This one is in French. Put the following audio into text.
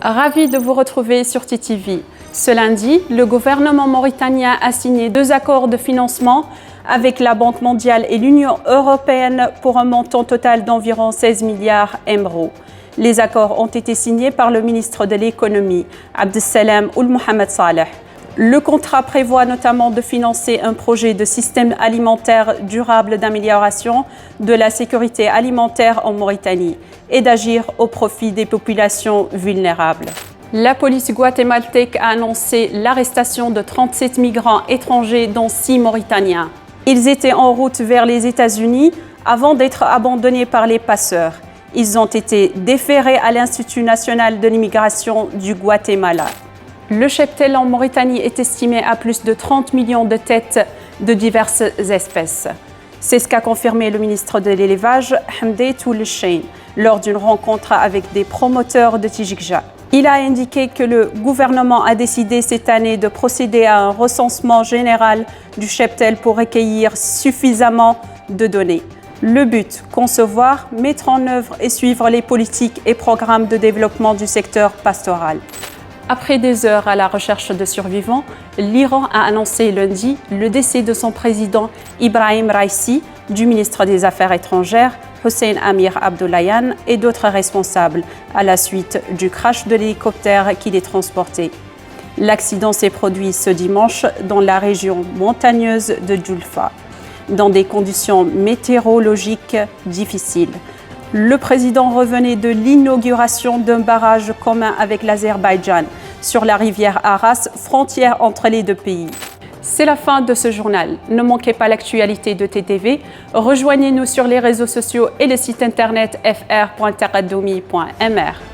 Ravi de vous retrouver sur TTV. Ce lundi, le gouvernement mauritanien a signé 2 accords de financement avec la Banque mondiale et l'Union européenne pour un montant total d'environ 16 milliards €. Les accords ont été signés par le ministre de l'Économie, Abdessalem Ould Mohamed Saleh. Le contrat prévoit notamment de financer un projet de système alimentaire durable d'amélioration de la sécurité alimentaire en Mauritanie et d'agir au profit des populations vulnérables. La police guatémaltèque a annoncé l'arrestation de 37 migrants étrangers, dont 6 Mauritaniens. Ils étaient en route vers les États-Unis avant d'être abandonnés par les passeurs. Ils ont été déférés à l'Institut national de l'immigration du Guatemala. Le cheptel en Mauritanie est estimé à plus de 30 millions de têtes de diverses espèces. C'est ce qu'a confirmé le ministre de l'Élevage, Hamdé Toulchein, lors d'une rencontre avec des promoteurs de Tijikja. Il a indiqué que le gouvernement a décidé cette année de procéder à un recensement général du cheptel pour recueillir suffisamment de données. Le but, concevoir, mettre en œuvre et suivre les politiques et programmes de développement du secteur pastoral. Après des heures à la recherche de survivants, l'Iran a annoncé lundi le décès de son président Ibrahim Raïssi, du ministre des Affaires étrangères Hossein Amir Abdollahian et d'autres responsables à la suite du crash de l'hélicoptère qui les transportait. L'accident s'est produit ce dimanche dans la région montagneuse de Djoulfa, dans des conditions météorologiques difficiles. Le président revenait de l'inauguration d'un barrage commun avec l'Azerbaïdjan sur la rivière Aras, frontière entre les deux pays. C'est la fin de ce journal. Ne manquez pas l'actualité de TTV. Rejoignez-nous sur les réseaux sociaux et le site internet fr.taqaddoumi.mr.